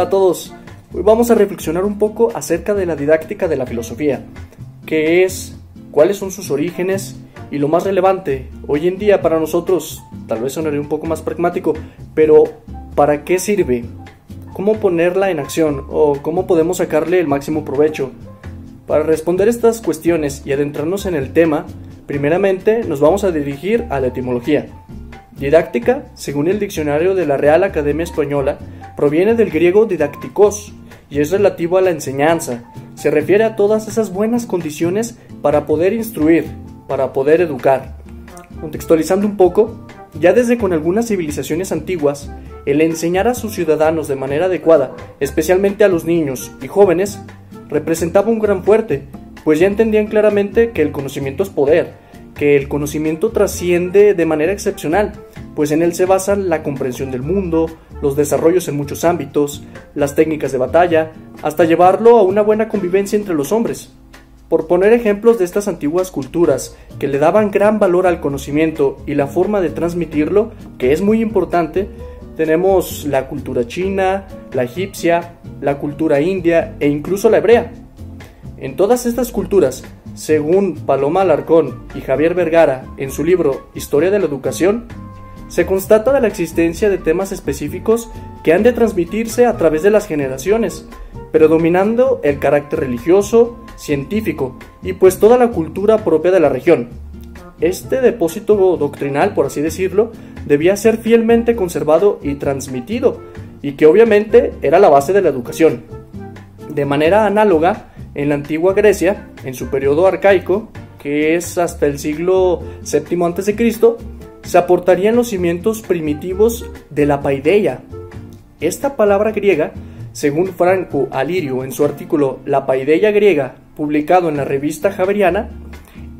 Hola a todos, hoy vamos a reflexionar un poco acerca de la didáctica de la filosofía, qué es, cuáles son sus orígenes y lo más relevante, hoy en día para nosotros, tal vez sonaría un poco más pragmático, pero ¿para qué sirve? ¿Cómo ponerla en acción o cómo podemos sacarle el máximo provecho? Para responder estas cuestiones y adentrarnos en el tema, primeramente nos vamos a dirigir a la etimología. Didáctica, según el diccionario de la Real Academia Española, proviene del griego didactikos y es relativo a la enseñanza. Se refiere a todas esas buenas condiciones para poder instruir, para poder educar. Contextualizando un poco, ya desde con algunas civilizaciones antiguas, el enseñar a sus ciudadanos de manera adecuada, especialmente a los niños y jóvenes, representaba un gran fuerte, pues ya entendían claramente que el conocimiento es poder, que el conocimiento trasciende de manera excepcional, pues en él se basa la comprensión del mundo, los desarrollos en muchos ámbitos, las técnicas de batalla, hasta llevarlo a una buena convivencia entre los hombres. Por poner ejemplos de estas antiguas culturas que le daban gran valor al conocimiento y la forma de transmitirlo, que es muy importante, tenemos la cultura china, la egipcia, la cultura india e incluso la hebrea. En todas estas culturas, según Paloma Alarcón y Javier Vergara en su libro Historia de la Educación, se constata de la existencia de temas específicos que han de transmitirse a través de las generaciones, predominando el carácter religioso, científico y pues toda la cultura propia de la región. Este depósito doctrinal, por así decirlo, debía ser fielmente conservado y transmitido, y que obviamente era la base de la educación. De manera análoga, en la antigua Grecia, en su periodo arcaico, que es hasta el siglo VII a.C., se aportarían los cimientos primitivos de la paideia. Esta palabra griega, según Franco Alirio en su artículo La paideia griega, publicado en la revista Javeriana,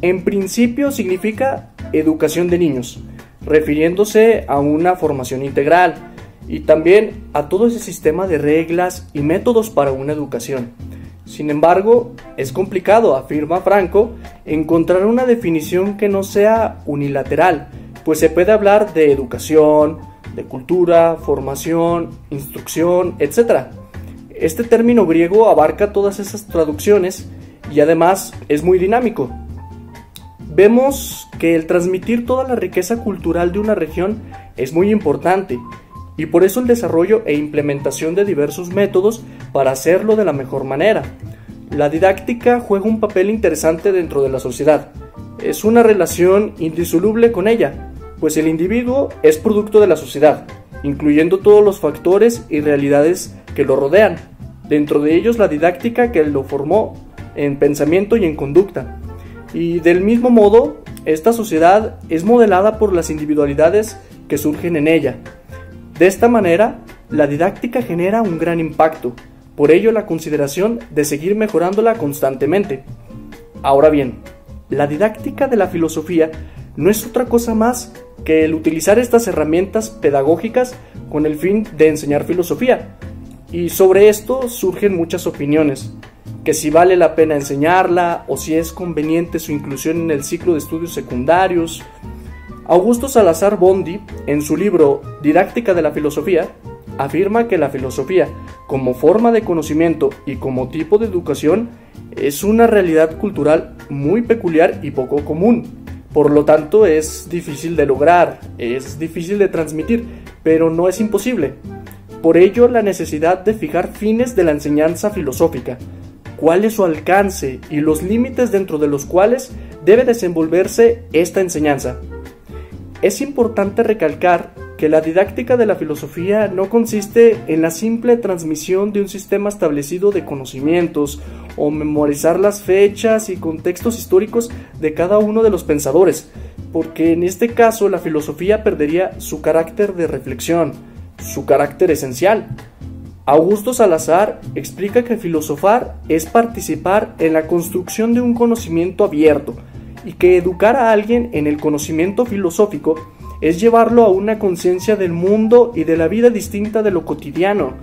en principio significa educación de niños, refiriéndose a una formación integral y también a todo ese sistema de reglas y métodos para una educación. Sin embargo, es complicado, afirma Franco, encontrar una definición que no sea unilateral, pues se puede hablar de educación, de cultura, formación, instrucción, etc. Este término griego abarca todas esas traducciones y además es muy dinámico. Vemos que el transmitir toda la riqueza cultural de una región es muy importante y por eso el desarrollo e implementación de diversos métodos para hacerlo de la mejor manera. La didáctica juega un papel interesante dentro de la sociedad. Es una relación indisoluble con ella, pues el individuo es producto de la sociedad, incluyendo todos los factores y realidades que lo rodean, dentro de ellos la didáctica que lo formó en pensamiento y en conducta. Y del mismo modo, esta sociedad es modelada por las individualidades que surgen en ella. De esta manera, la didáctica genera un gran impacto, por ello la consideración de seguir mejorándola constantemente. Ahora bien, la didáctica de la filosofía no es otra cosa más que el utilizar estas herramientas pedagógicas con el fin de enseñar filosofía. Y sobre esto surgen muchas opiniones, que si vale la pena enseñarla o si es conveniente su inclusión en el ciclo de estudios secundarios. Augusto Salazar Bondy, en su libro Didáctica de la Filosofía, afirma que la filosofía, como forma de conocimiento y como tipo de educación, es una realidad cultural muy peculiar y poco común. Por lo tanto, es difícil de lograr, es difícil de transmitir, pero no es imposible. Por ello, la necesidad de fijar fines de la enseñanza filosófica, cuál es su alcance y los límites dentro de los cuales debe desenvolverse esta enseñanza. Es importante recalcar que la didáctica de la filosofía no consiste en la simple transmisión de un sistema establecido de conocimientos o memorizar las fechas y contextos históricos de cada uno de los pensadores, porque en este caso la filosofía perdería su carácter de reflexión, su carácter esencial. Augusto Salazar explica que filosofar es participar en la construcción de un conocimiento abierto y que educar a alguien en el conocimiento filosófico es llevarlo a una conciencia del mundo y de la vida distinta de lo cotidiano,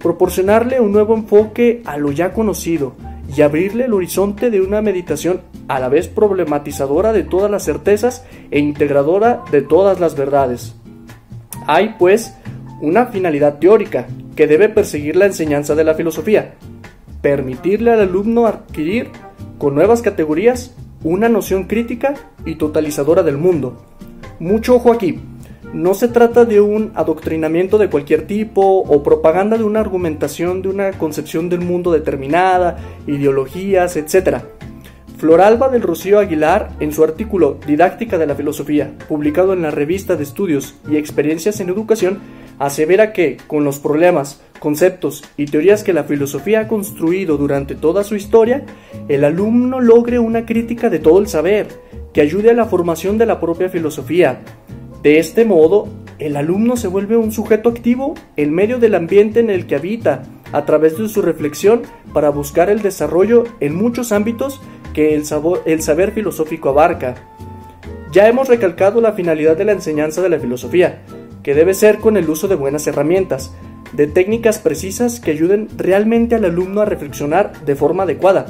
proporcionarle un nuevo enfoque a lo ya conocido y abrirle el horizonte de una meditación a la vez problematizadora de todas las certezas e integradora de todas las verdades. Hay, pues, una finalidad teórica, que debe perseguir la enseñanza de la filosofía, permitirle al alumno adquirir, con nuevas categorías, una noción crítica y totalizadora del mundo. Mucho ojo aquí, no se trata de un adoctrinamiento de cualquier tipo o propaganda de una argumentación de una concepción del mundo determinada, ideologías, etc. Floralba del Rocío Aguilar, en su artículo Didáctica de la Filosofía, publicado en la Revista de Estudios y Experiencias en Educación, asevera que, con los problemas, conceptos y teorías que la filosofía ha construido durante toda su historia, el alumno logre una crítica de todo el saber, que ayude a la formación de la propia filosofía. De este modo, el alumno se vuelve un sujeto activo en medio del ambiente en el que habita, a través de su reflexión para buscar el desarrollo en muchos ámbitos que el saber filosófico abarca. Ya hemos recalcado la finalidad de la enseñanza de la filosofía, que debe ser con el uso de buenas herramientas, de técnicas precisas que ayuden realmente al alumno a reflexionar de forma adecuada.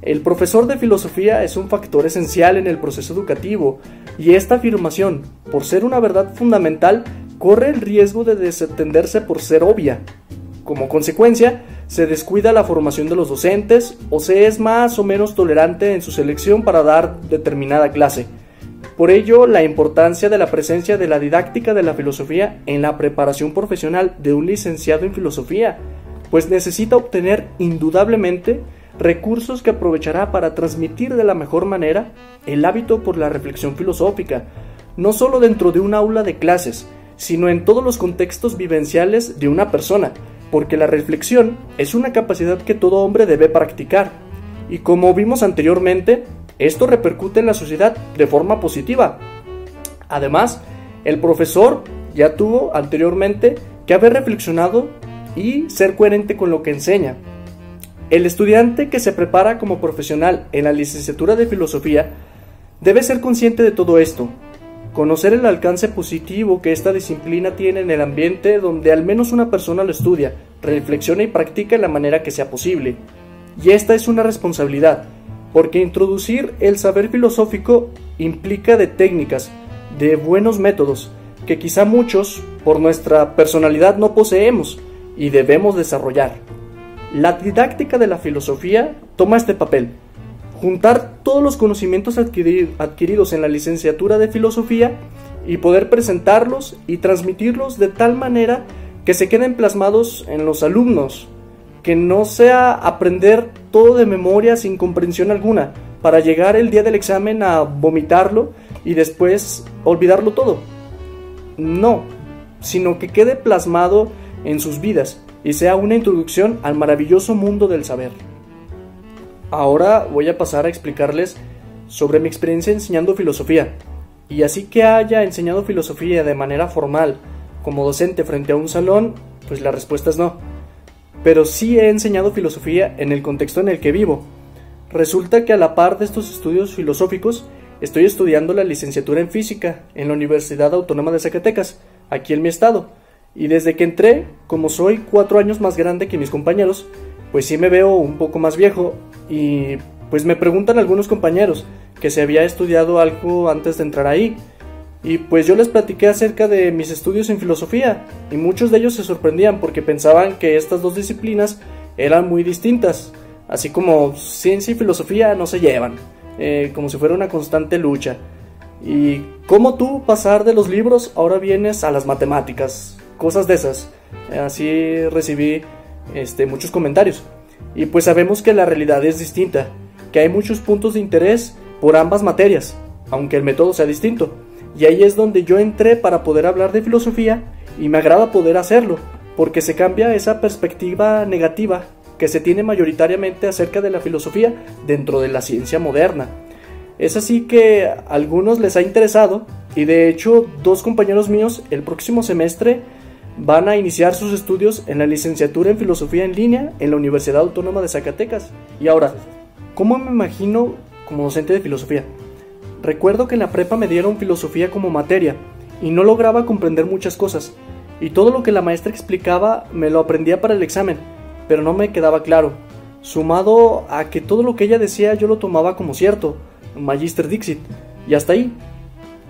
El profesor de filosofía es un factor esencial en el proceso educativo, y esta afirmación, por ser una verdad fundamental, corre el riesgo de desentenderse por ser obvia. Como consecuencia, se descuida la formación de los docentes o se es más o menos tolerante en su selección para dar determinada clase. Por ello, la importancia de la presencia de la didáctica de la filosofía en la preparación profesional de un licenciado en filosofía, pues necesita obtener indudablemente recursos que aprovechará para transmitir de la mejor manera el hábito por la reflexión filosófica, no solo dentro de un aula de clases, sino en todos los contextos vivenciales de una persona, porque la reflexión es una capacidad que todo hombre debe practicar, y como vimos anteriormente, esto repercute en la sociedad de forma positiva. Además, el profesor ya tuvo anteriormente que haber reflexionado y ser coherente con lo que enseña. El estudiante que se prepara como profesional en la licenciatura de filosofía debe ser consciente de todo esto, conocer el alcance positivo que esta disciplina tiene en el ambiente donde al menos una persona lo estudia, reflexiona y practica en la manera que sea posible. Y esta es una responsabilidad, porque introducir el saber filosófico implica de técnicas, de buenos métodos, que quizá muchos, por nuestra personalidad, no poseemos y debemos desarrollar. La didáctica de la filosofía toma este papel: juntar todos los conocimientos adquiridos en la licenciatura de filosofía y poder presentarlos y transmitirlos de tal manera que se queden plasmados en los alumnos, que no sea aprender todo de memoria sin comprensión alguna, para llegar el día del examen a vomitarlo y después olvidarlo todo. No, sino que quede plasmado en sus vidas y sea una introducción al maravilloso mundo del saber. Ahora voy a pasar a explicarles sobre mi experiencia enseñando filosofía, y así que haya enseñado filosofía de manera formal, como docente frente a un salón, pues la respuesta es no. Pero sí he enseñado filosofía en el contexto en el que vivo. Resulta que a la par de estos estudios filosóficos, estoy estudiando la licenciatura en física en la Universidad Autónoma de Zacatecas, aquí en mi estado, y desde que entré, como soy 4 años más grande que mis compañeros, pues sí me veo un poco más viejo, y pues me preguntan algunos compañeros que si había estudiado algo antes de entrar ahí, y pues yo les platiqué acerca de mis estudios en filosofía, y muchos de ellos se sorprendían porque pensaban que estas dos disciplinas eran muy distintas, así como ciencia y filosofía no se llevan, como si fuera una constante lucha. Y cómo tú pasar de los libros ahora vienes a las matemáticas, cosas de esas. Así recibí muchos comentarios. Y pues sabemos que la realidad es distinta, que hay muchos puntos de interés por ambas materias, aunque el método sea distinto. Y ahí es donde yo entré para poder hablar de filosofía, y me agrada poder hacerlo, porque se cambia esa perspectiva negativa que se tiene mayoritariamente acerca de la filosofía dentro de la ciencia moderna. Es así que a algunos les ha interesado, y de hecho 2 compañeros míos el próximo semestre van a iniciar sus estudios en la licenciatura en filosofía en línea en la Universidad Autónoma de Zacatecas. Y ahora, ¿cómo me imagino como docente de filosofía? Recuerdo que en la prepa me dieron filosofía como materia y no lograba comprender muchas cosas, y todo lo que la maestra explicaba me lo aprendía para el examen, pero no me quedaba claro, sumado a que todo lo que ella decía yo lo tomaba como cierto, Magister Dixit, y hasta ahí.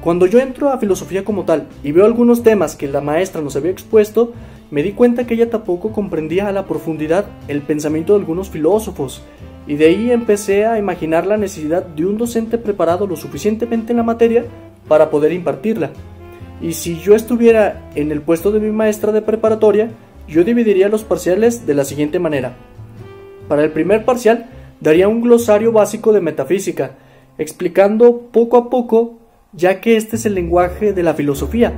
Cuando yo entro a filosofía como tal y veo algunos temas que la maestra nos había expuesto, me di cuenta que ella tampoco comprendía a la profundidad el pensamiento de algunos filósofos, y de ahí empecé a imaginar la necesidad de un docente preparado lo suficientemente en la materia para poder impartirla. Y si yo estuviera en el puesto de mi maestra de preparatoria, yo dividiría los parciales de la siguiente manera. Para el primer parcial, daría un glosario básico de metafísica, explicando poco a poco, ya que este es el lenguaje de la filosofía,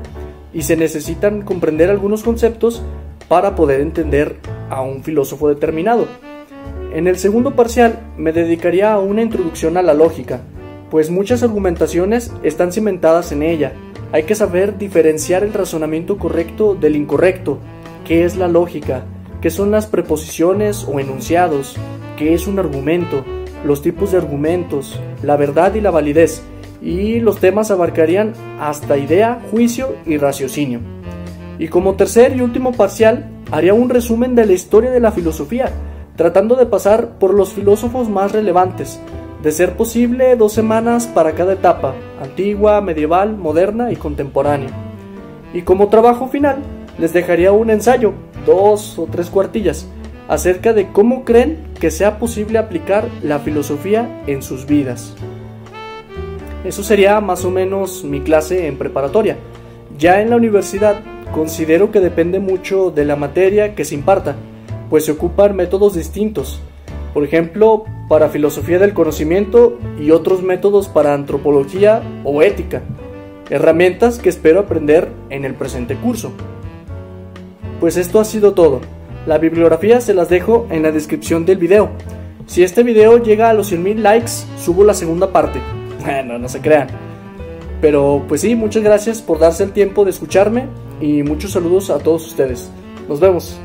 y se necesitan comprender algunos conceptos para poder entender a un filósofo determinado. En el segundo parcial me dedicaría a una introducción a la lógica, pues muchas argumentaciones están cimentadas en ella. Hay que saber diferenciar el razonamiento correcto del incorrecto, qué es la lógica, qué son las preposiciones o enunciados, qué es un argumento, los tipos de argumentos, la verdad y la validez, y los temas abarcarían hasta idea, juicio y raciocinio. Y como tercer y último parcial, haría un resumen de la historia de la filosofía, tratando de pasar por los filósofos más relevantes, de ser posible 2 semanas para cada etapa, antigua, medieval, moderna y contemporánea. Y como trabajo final, les dejaría un ensayo, 2 o 3 cuartillas, acerca de cómo creen que sea posible aplicar la filosofía en sus vidas. Eso sería más o menos mi clase en preparatoria. Ya en la universidad considero que depende mucho de la materia que se imparta, pues se ocupan métodos distintos. Por ejemplo, para filosofía del conocimiento y otros métodos para antropología o ética. Herramientas que espero aprender en el presente curso. Pues esto ha sido todo. La bibliografía se las dejo en la descripción del video. Si este video llega a los 100,000 likes, subo la segunda parte. No se crean. Pero pues sí, muchas gracias por darse el tiempo de escucharme y muchos saludos a todos ustedes. Nos vemos.